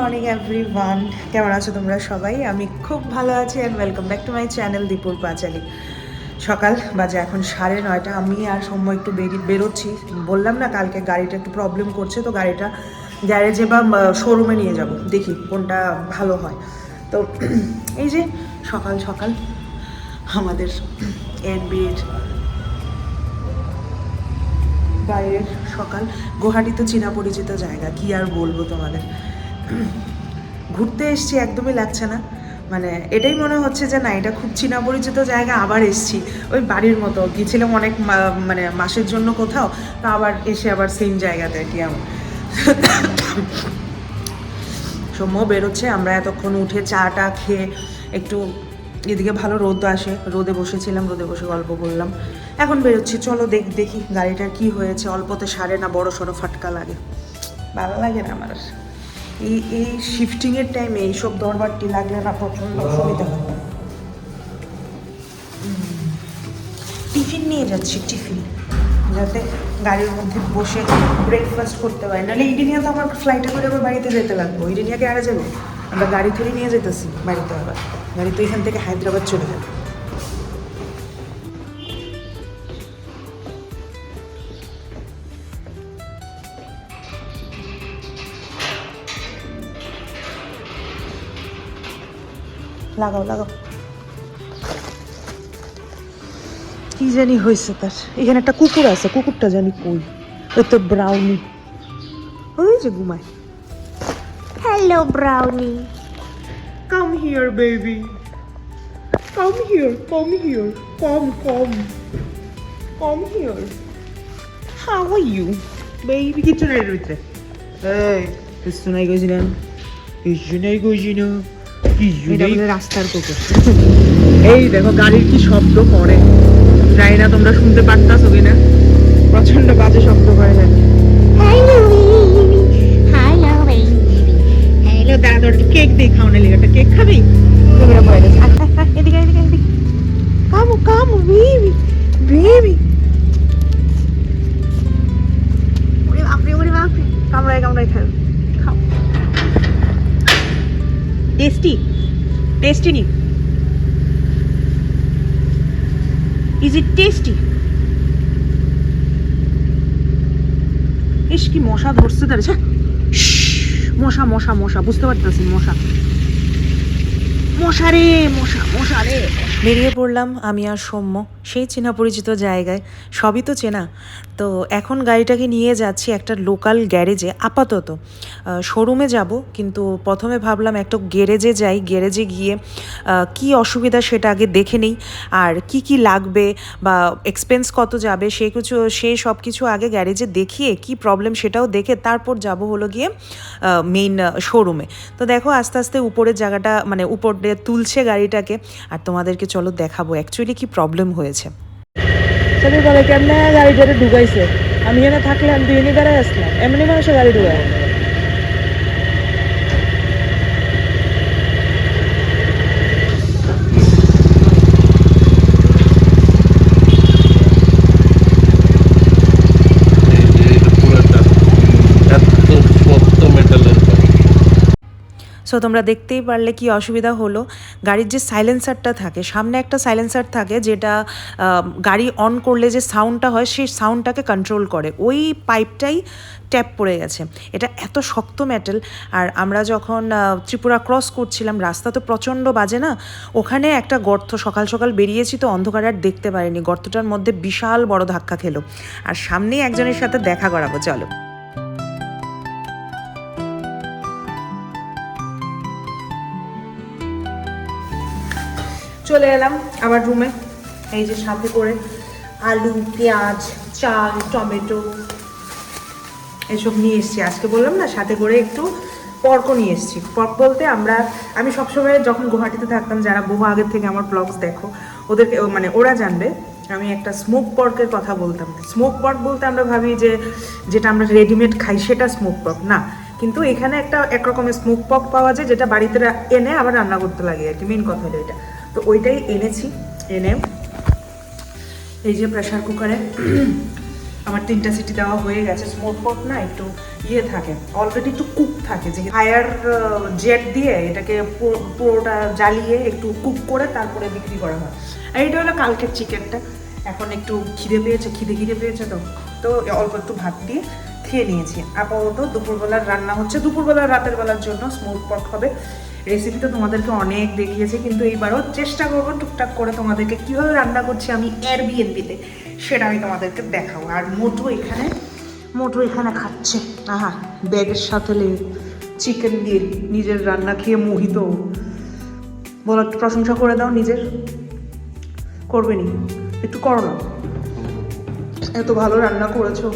Morning everyone, কেমন আছো তোমরা সবাই? আমি খুব ভালো আছি and welcome back to my channel দীপুর পাঁচালী। সকাল বাজে এখন 9:30। আমি আর সৌম্য একটু বেরোচ্ছি। বললাম না কালকে গাড়িটা একটু প্রবলেম করছে, তো গাড়িটা গ্যারেজে বা শোরুমে নিয়ে যাব, দেখি কোনটা ভালো হয়। তো এই যে সকাল সকাল আমাদের এনবির বাইরের সকাল। গুয়াহাটি তো চেনা পরিচিত জায়গা, কি আর বলবো তোমাদের। ঘুরতে এসছি একদমই লাগছে না, মানে এটাই মনে হচ্ছে যে না, এটা খুব চেনা পরিচিত জায়গা, আবার এসছি ওই বাড়ির মতো। গিয়েছিলাম অনেক মানে মাসের জন্য কোথাও, তো আবার এসে আবার সেম জায়গাতে আর কি। আমার সৌম্য বেরোচ্ছে, আমরা এতক্ষণ উঠে চাটা খেয়ে একটু এদিকে ভালো রোদ আসে, রোদে বসেছিলাম, রোদে বসে গল্প করলাম। এখন বেরোচ্ছি, চলো দেখি গাড়িটার কি হয়েছে। অল্পতে সারে না বড় সড়ো ফাটকা লাগে, ভালো লাগে না আমার। এই শিফটিংয়ের টাইমে এইসব দরবারটি লাগলে না প্রচণ্ড অসুবিধা হয়। টিফিন নিয়ে যাচ্ছি, টিফিন যাতে গাড়ির মধ্যে বসে ব্রেকফাস্ট করতে পারি। নাহলে ইডেনিয়া তো আমার ফ্লাইটে করে আবার বাড়িতে যেতে লাগবো। ইডেনিয়াকে আরে যাবে, আমরা গাড়ি থেকে নিয়ে যেতেছি বাড়িতে। আবার গাড়ি তো এখান থেকে হায়দ্রাবাদ চলে যাবে। লাগাও কি জানি হয়েছে তার। এখানে একটা কুকুর আছে, কুকুরটা জানি কই। ওই তো ব্রাউনি, ওই যে ঘুমায়। Hello Brownie, come here baby, come here, come here, come here. How are you baby? কিছু নাই এর ভিতরে, এই কিছু নাই কইছিলাম, কিছু নাই কইছি না, কিছু নাই। রাস্তার কুকুর। এই দেখো গাড়ির কি শব্দ করে, জানি না তোমরা শুনতে পারতাছো কিনা, প্রচন্ড বাজে শব্দ করে জানি। হ্যালো দাদা, তোর কেক দিয়ে খাওয়ানো লেগে, একটা কেক খাবি? এদিকে কামু বেবি বেবি। ওরে বাপরে, কামড়ায় খাও, খাও। টেস্টি নি? Is it tasty? ইস কি মশা ধরছে তার, মশা বুঝতে পারতেছি, মশা রে। বেরিয়ে পড়লাম আমি আর সৌম্য সেই চেনা পরিচিত জায়গায়। সবই তো চেনা। তো এখন গাড়িটাকে নিয়ে যাচ্ছি একটা লোকাল গ্যারেজে। আপাতত শোরুমে যাব, কিন্তু প্রথমে ভাবলাম একটা গ্যারেজে যাই, গ্যারেজে গিয়ে কি অসুবিধা সেটা আগে দেখে নিই, আর কি লাগবে বা এক্সপেন্স কত যাবে সে সব কিছু আগে গ্যারেজে দেখিয়ে কি প্রবলেম সেটাও দেখে তারপর যাব হলো গিয়ে মেইন শোরুমে। তো দেখো আস্তে আস্তে উপরের জায়গাটা মানে উপরে তুলছে গাড়িটাকে, আর তোমাদেরকে চলো দেখাবো অ্যাকচুয়ালি কি প্রবলেম হয়েছে। সেটা বলে কেমনে গাড়িটারে ঢুকাইছে, আমি এখানে থাকলাম, তুই এনে দাঁড়ায় আসলাম, এমনি মানুষের গাড়ি ঢুকায়। সো তোমরা দেখতেই পারলে কি অসুবিধা হলো। গাড়ির যে সাইলেন্সারটা থাকে, সামনে একটা সাইলেন্সার থাকে যেটা গাড়ি অন করলে যে সাউন্ডটা হয় সেই সাউন্ডটাকে কন্ট্রোল করে, ওই পাইপটাই ট্যাপ পড়ে গেছে। এটা এত শক্ত মেটাল। আর আমরা যখন ত্রিপুরা ক্রস করছিলাম, রাস্তা তো প্রচণ্ড বাজে না, ওখানে একটা গর্ত, সকাল সকাল বেরিয়েছি তো অন্ধকারে আর দেখতে পারিনি, গর্তটার মধ্যে বিশাল বড় ধাক্কা খেলো। আর সামনেই একজনের সাথে দেখা করাবো, চলো। চলে এলাম আমার রুমে। এই যে সাথে করে আলু, পেঁয়াজ, চাল, টমেটো এসব নিয়ে এসেছি। আজকে বললাম না সাথে করে একটু পর্ক নিয়ে এসেছি। পর্ক বলতে আমি সবসময় যখন গুয়াহাটিতে থাকতাম, যারা বহু আগের থেকে আমার ব্লগস দেখো ওদেরকে মানে ওরা জানবে আমি একটা স্মোক পর্কের কথা বলতাম। স্মোক পর্ক বলতে আমরা ভাবি যে যেটা আমরা রেডিমেড খাই সেটা স্মোক পর্ক না, কিন্তু এখানে এক রকমের স্মোক পর্ক পাওয়া যায় যেটা বাড়িতে এনে আবার রান্না করতে লাগে আর কি, মেন কথা হলো এটা। তো ওইটাই এনেছি, এনে এই যে প্রেশার কুকারে আমার 3টা সিটি দেওয়া হয়ে গেছে। স্মোক পট না একটু ইয়ে থাকে, অলরেডি একটু কুক থাকে, যে ফায়ার জেট দিয়ে এটাকে পুরোটা জ্বালিয়ে একটু কুক করে তারপরে বিক্রি করা হয়। আর এটা হলো কালকের চিকেনটা। এখন একটু খিদে পেয়েছে তো অল্প একটু ভাত দিয়ে খেয়ে নিয়েছি। আপাতত দুপুরবেলার রান্না হচ্ছে, দুপুরবেলার রাতের বেলার জন্য স্মোক পট হবে। রেসিপি তো তোমাদেরকে অনেক দেখিয়েছি, কিন্তু এইবারও চেষ্টা করবো টুকটাক করে তোমাদেরকে কীভাবে রান্না করছি আমি এয়ারবিএনবিতে, সেটা আমি তোমাদেরকে দেখাবো। আর মোটু এখানে খাচ্ছে, আহা ব্যাগের সাথে চিকেন দিয়ে নিজের রান্না খেয়ে মোহিত। বলো, একটু প্রশংসা করে দাও নিজের। করবে নি? একটু করো না, এত ভালো রান্না করেছো।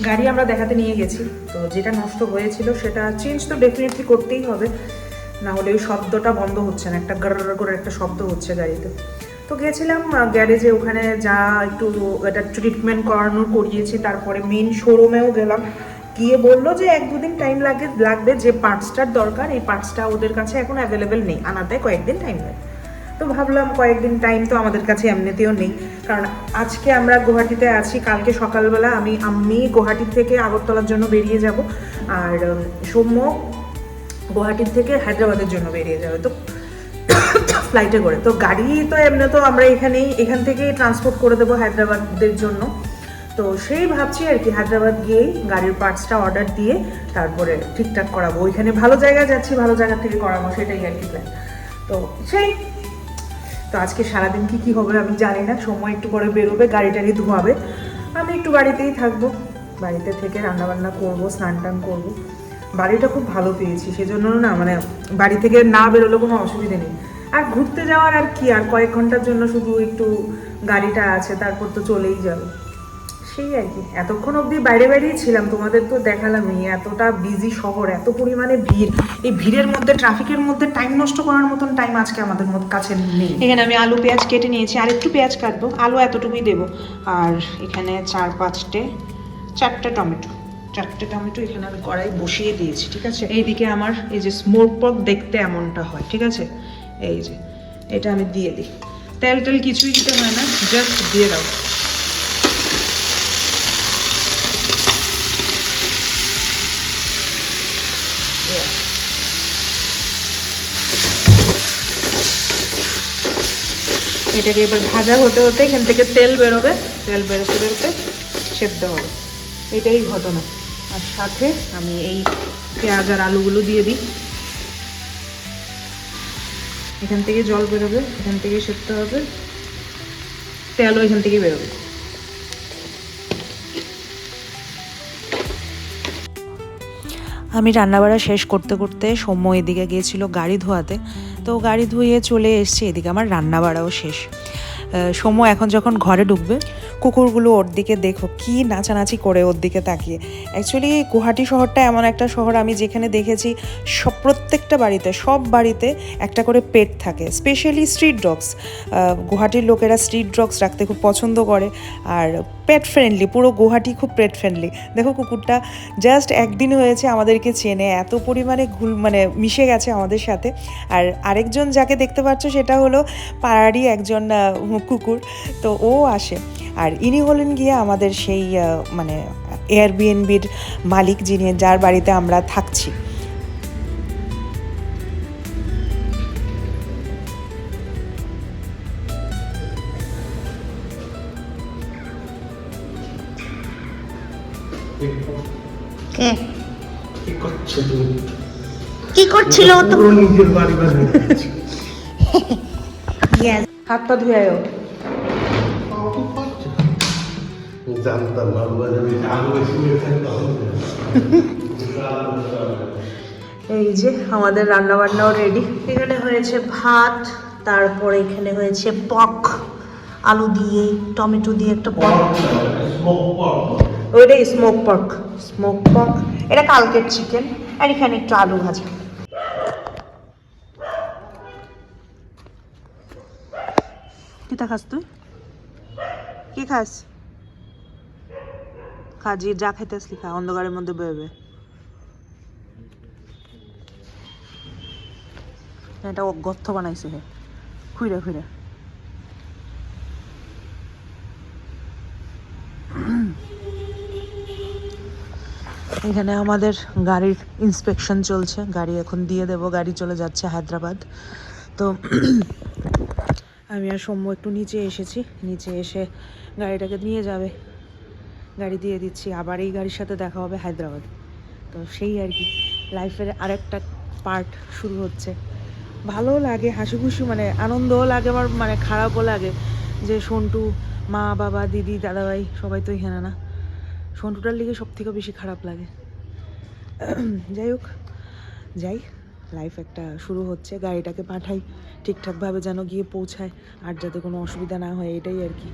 গাড়ি আমরা দেখাতে নিয়ে গেছি, তো যেটা নষ্ট হয়েছিল সেটা চেঞ্জ তো ডেফিনেটলি করতেই হবে, না হলে ওই শব্দটা বন্ধ হচ্ছে না, একটা গার করে একটা শব্দ হচ্ছে গাড়িতে। তো গেছিলাম গ্যারেজে, ওখানে যা একটু এটা ট্রিটমেন্ট করিয়েছি। তারপরে মেন শোরুমেও গেলাম, গিয়ে বললো যে 1-2 দিন টাইম লাগবে, যে পার্টসটার দরকার এই পার্টসটা ওদের কাছে এখন অ্যাভেলেবেল নেই, আনাতে কয়েকদিন টাইম লাগে। তো ভাবলাম কয়েকদিন টাইম তো আমাদের কাছে এমনিতেও নেই, কারণ আজকে আমরা গুয়াহাটিতে আছি, কালকে সকালবেলা আমি গুয়াহাটি থেকে আগরতলার জন্য বেরিয়ে যাব, আর সৌম্য গুয়াহাটির থেকে হায়দ্রাবাদের জন্য বেরিয়ে যাবে, তো ফ্লাইটে করে। তো গাড়ি তো এমনি তো আমরা এখান থেকেই ট্রান্সপোর্ট করে দেবো হায়দ্রাবাদের জন্য। তো সেই ভাবছি আর কি, হায়দ্রাবাদ গিয়েই গাড়ির পার্টসটা অর্ডার দিয়ে তারপরে ঠিকঠাক করাবো। ওইখানে ভালো জায়গায় যাচ্ছি, ভালো জায়গা থেকে করাবো, সেটাই আর কি প্ল্যান। তো তো আজকে সারাদিন কি হবে আমি জানি না। সময় একটু পরে বেরোবে, গাড়ি টাড়ি ধোয়াবে, আমি একটু বাড়িতেই থাকবো, বাড়িতে থেকে রান্নাবান্না করবো, স্নান টান করবো। বাড়িটা খুব ভালো পেয়েছি, সেজন্য না মানে বাড়ি থেকে না বেরোলে কোনো অসুবিধে নেই। আর ঘুরতে যাওয়ার আর কি, আর কয়েক ঘন্টার জন্য শুধু একটু গাড়িটা আছে, তারপর তো চলেই যাবে, সেই আর কি। এতক্ষণ অবধি বাইরেই ছিলাম, তোমাদের তো দেখালামই, এতটা বিজি শহর, এত পরিমাণে ভিড়, এই ভিড়ের মধ্যে ট্রাফিকের মধ্যে টাইম নষ্ট করার মতন টাইম আজকে আমাদের কাছে নেই। এখানে আমি আলু পেঁয়াজ কেটে নিয়েছি, আর একটু পেঁয়াজ কাটবো, আলু এতটুকুই দেবো। আর এখানে 4-5টে চারটে টমেটো এখানে আমি কড়াই বসিয়ে দিয়েছি, ঠিক আছে। এইদিকে আমার এই যে স্মোক পক দেখতে এমনটা হয়, ঠিক আছে, এই যে এটা আমি দিয়ে দিই। তেল কিছুই দিতে হয় না, জাস্ট দিয়ে দাও। এটাকে এবার ভাজা হতে হতে এখান থেকে তেল বেরোবে, তেল বেরোতে সেদ্ধ হবে, এটাই ঘটনা। আর সাথে আমি এই পেঁয়াজ আর আলুগুলো দিয়ে দিই, এখান থেকে জল বেরোবে, এখান থেকে সেদ্ধ হবে, তেলও এখান থেকে বেরোবে। আমি রান্নাবাড়া শেষ করতে করতে সৌম্য এদিকে গিয়েছিল গাড়ি ধোয়াতে, তো গাড়ি ধুয়ে চলে এসছে, এদিকে আমার রান্নাবাড়াও শেষ। সৌম্য এখন যখন ঘরে ঢুকবে, কুকুরগুলো ওর দিকে দেখো কি নাচানাচি করে ওর দিকে তাকিয়ে। অ্যাকচুয়ালি গুয়াহাটি শহরটা এমন একটা শহর আমি যেখানে দেখেছি প্রত্যেকটা বাড়িতে, সব বাড়িতে একটা করে পেট থাকে, স্পেশালি স্ট্রিট ডগস। গুয়াহাটির লোকেরা স্ট্রিট ডগস রাখতে খুব পছন্দ করে, আর পেট ফ্রেন্ডলি, পুরো গুয়াহাটি খুব পেট ফ্রেন্ডলি। দেখো কুকুরটা জাস্ট একদিন হয়েছে আমাদেরকে চেনে, এত পরিমাণে মিশে গেছে আমাদের সাথে। আর আরেকজন যাকে দেখতে পাচ্ছ সেটা হলো পাড়ারই একজন কুকুর, তো ও আসে। আর ইনি হলেন গিয়ে আমাদের সেই এয়ারবিএনবির মালিক, যার বাড়িতে আমরা থাকছি। কি করছিল তো নিজের বাড়ি হাত পা ধুয়ে আয়ো। জানতাম এই যে আমাদের রান্না বান্নাও রেডি। এখানে হয়েছে ভাত, তারপরে এখানে হয়েছে পক, আলু দিয়ে টমেটো দিয়ে একটা পক, ওইটাই স্মোক পক, এটা কালকের চিকেন, আর এখানে একটু আলু ভাজা। কি খাস তুই? কি খাস? খাজি যা খাইতে আসলি খা, অন্ধকারের মধ্যে বেরোবে। এটা গর্ত বানাইছে হে, খুইরা এখানে আমাদের গাড়ির ইন্সপেকশন চলছে, গাড়ি এখন দিয়ে দেব, গাড়ি চলে যাচ্ছে হায়দ্রাবাদ। তো আমি আর সৌম্য একটু নিচে এসেছি, নিচে এসে গাড়িটাকে নিয়ে যাবে, গাড়ি দিয়ে দিচ্ছি, আবার এই গাড়ির সাথে দেখা হবে হায়দ্রাবাদ। তো সেই আর কি, লাইফের আরেকটা পার্ট শুরু হচ্ছে। ভালোও লাগে, হাসি খুশি, মানে আনন্দও লাগে, আমার মানে খারাপও লাগে যে সন্টু, মা বাবা দিদি দাদাভাই সবাই তো এখানে না, সন্টুটার লিগে সব থেকে বেশি খারাপ লাগে। যাই হোক, যাই, লাইফ একটা শুরু হচ্ছে, গাড়িটাকে পাঠাই ঠিকঠাকভাবে যেন গিয়ে পৌঁছায়, আর যাতে কোনো অসুবিধা না হয়, এটাই আর কি।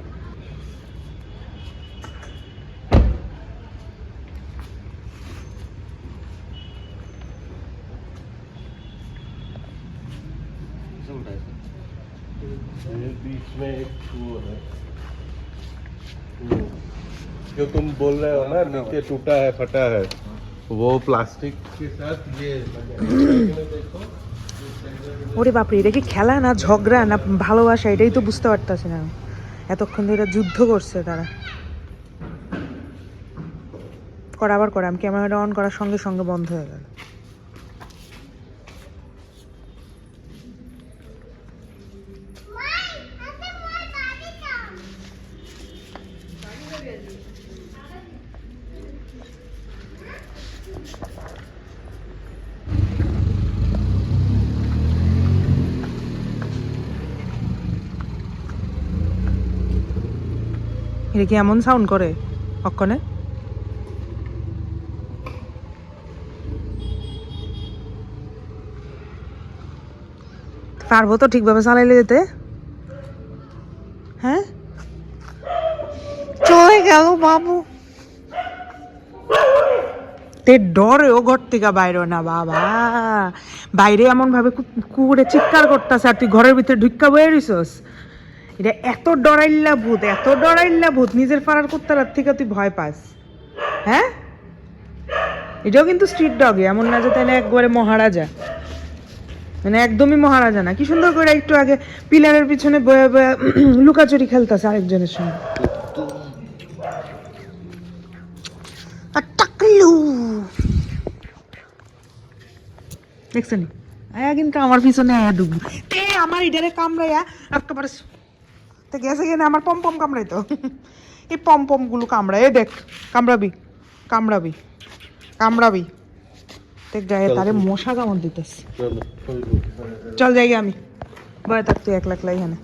ये बीच में एक वो है वो, जो तुम बोल रहे हो ना नीचे टूटा है फटा है, वो प्लास्टिक के साथ ये लगा है। देखो ওরে বাপরে, এটা কি খেলা না ঝগড়া না ভালোবাসা, এটাই তো বুঝতে পারতাছি না। এতক্ষণ ধরে যুদ্ধ করছে তারা। করা আবার করে, আমি ক্যামেরাটা অন করার সঙ্গে সঙ্গে বন্ধ হয়ে গেল। এটা কি এমন সাউন্ড করে অক্ষণে? পারবো তো ঠিকভাবে চালাইলে যেতে? হ্যাঁ, চলে গেল বাবু। তে ডরে ও ঘর থেকে বাইরে না বাবা, বাইরে এমন ভাবে কুকুরে চিৎকার করতেছে আর তুই ঘরের ভিতরে ঢুক্কা বয়ে রইছস। এটা এত ডরাইল্লা ভূত, এত ডরাইল্লা ভূত, নিজের ফারার করতে রাত থেকে তুই ভয় পাস? হ্যাঁ, এটাও কিন্তু স্ট্রিট ডগে, এমন না যে তাই না একবারে মহারাজা, মানে একদমই মহারাজা না। কি সুন্দর করে একটু আগে পিলারের পিছনে বয়ে বয়ে লুকাচুরি খেলতেছে আরেকজনের সঙ্গে। দেখছো নি, আয়া কিন্তু আমার পিছনে আয়া ডুবু, তে আমার ইডারে কামড়াইয়া একেবারে তো গেছে কিনা আমার পম পম কামড়াইতো। এই পম পম গুলো কামড়ায়, দেখ কামড়াবি কামড়াবি কামড়াবি, দেখ গায়ে তারে মশা কামড় দিতেছে। চল যাই আমি, বয়ে থাক তুই একলা একলা এখানে।